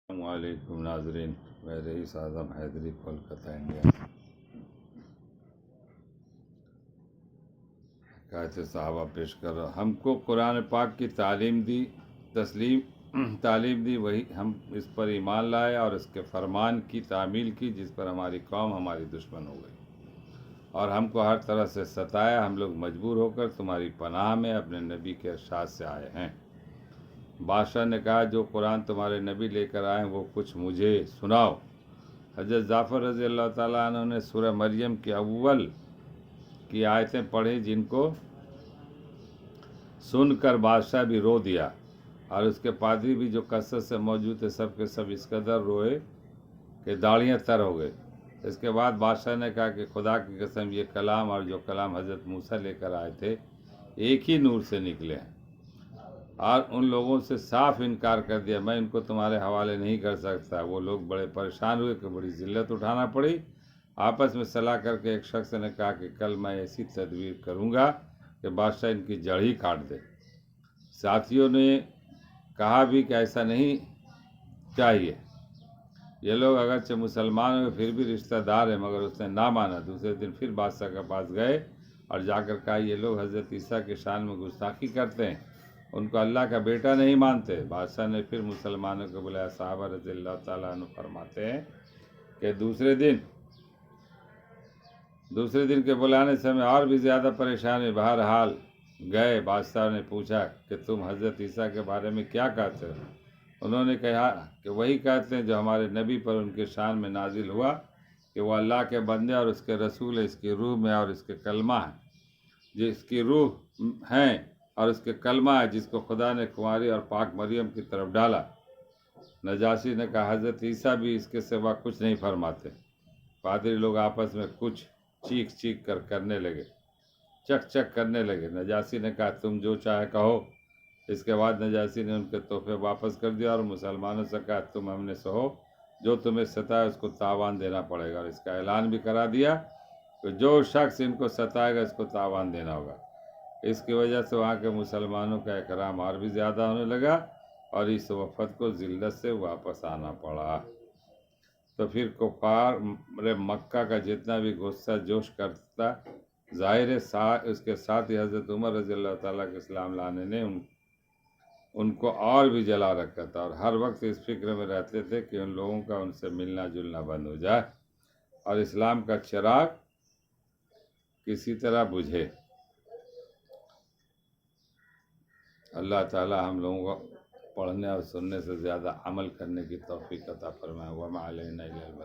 السلام علیکم ناظرین، میں رئیس اعظم حیدری، کولکتہ، انڈیا۔ حکایت صحابہ پیش کر رہا ہوں۔ ہم کو قرآن پاک کی تعلیم دی، وہی ہم اس پر ایمان لائے اور اس کے فرمان کی تعمیل کی، جس پر ہماری قوم ہماری دشمن ہو گئی اور ہم کو ہر طرح سے ستایا۔ ہم لوگ مجبور ہو کر تمہاری پناہ میں اپنے نبی کے ارشاد سے آئے ہیں۔ بادشاہ نے کہا، جو قرآن تمہارے نبی لے کر آئے وہ کچھ مجھے سناؤ۔ حضرت جعفر رضی اللہ تعالیٰ عنہ نے سورہ مریم کی اول کی آیتیں پڑھی، جن کو سن کر بادشاہ بھی رو دیا اور اس کے پادری بھی جو کثرت سے موجود تھے، سب کے سب اس قدر روئے کہ داڑیاں تر ہو گئے۔ اس کے بعد بادشاہ نے کہا کہ خدا کی قسم، یہ کلام اور جو کلام حضرت موسیٰ لے کر آئے تھے ایک ہی نور سے نکلے ہیں، اور ان لوگوں سے صاف انکار کر دیا، میں ان کو تمہارے حوالے نہیں کر سکتا۔ وہ لوگ بڑے پریشان ہوئے کہ بڑی ذلت اٹھانا پڑی۔ آپس میں صلاح کر کے ایک شخص نے کہا کہ کل میں ایسی تدبیر کروں گا کہ بادشاہ ان کی جڑ ہی کاٹ دے۔ ساتھیوں نے کہا بھی کہ ایسا نہیں چاہیے، یہ لوگ اگرچہ مسلمان ہوئے پھر بھی رشتہ دار ہیں، مگر اس نے نہ مانا۔ دوسرے دن پھر بادشاہ کے پاس گئے اور جا کر کہا، یہ لوگ حضرت عیسیٰ کی شان میں گستاخی کرتے ہیں، ان کو اللہ کا بیٹا نہیں مانتے۔ بادشاہ نے پھر مسلمانوں کو بلایا۔ صحابہ رضی اللہ تعالیٰ عنہ فرماتے ہیں کہ دوسرے دن کے بلانے سے ہمیں اور بھی زیادہ پریشانی۔ بہرحال گئے۔ بادشاہ نے پوچھا کہ تم حضرت عیسیٰ کے بارے میں کیا کہتے ہو؟ انہوں نے کہا کہ وہی کہتے ہیں جو ہمارے نبی پر ان کے شان میں نازل ہوا، کہ وہ اللہ کے بندے اور اس کے رسول ہے، اس کی روح میں اور اس کے کلمہ ہے، جس کی روح ہیں اور اس کے کلمہ ہے، جس کو خدا نے کنواری اور پاک مریم کی طرف ڈالا۔ نجاشی نے کہا، حضرت عیسیٰ بھی اس کے سوا کچھ نہیں فرماتے۔ پادری لوگ آپس میں کچھ چیخ کر کرنے لگے، چک کرنے لگے۔ نجاشی نے کہا، تم جو چاہے کہو۔ اس کے بعد نجاشی نے ان کے تحفے واپس کر دیا اور مسلمانوں سے کہا، تم ہم نے سہو، جو تمہیں ستائے اس کو تاوان دینا پڑے گا، اور اس کا اعلان بھی کرا دیا کہ جو شخص ان کو ستائے گا اس کو تاوان دینا ہوگا۔ اس کی وجہ سے وہاں کے مسلمانوں کا اکرام اور بھی زیادہ ہونے لگا اور اس وفد کو ذلت سے واپس آنا پڑا۔ تو پھر کفار مکہ کا جتنا بھی غصہ جوش کرتا، ظاہر اس کے ساتھ ہی حضرت عمر رضی اللہ تعالیٰ کے اسلام لانے نے ان کو اور بھی جلا رکھا تھا، اور ہر وقت اس فکر میں رہتے تھے کہ ان لوگوں کا ان سے ملنا جلنا بند ہو جائے اور اسلام کا چراغ کسی طرح بجھے۔ اللہ تعالیٰ ہم لوگوں کو پڑھنے اور سننے سے زیادہ عمل کرنے کی توفیق عطا فرمائے۔ وما علینا الا البلاغ۔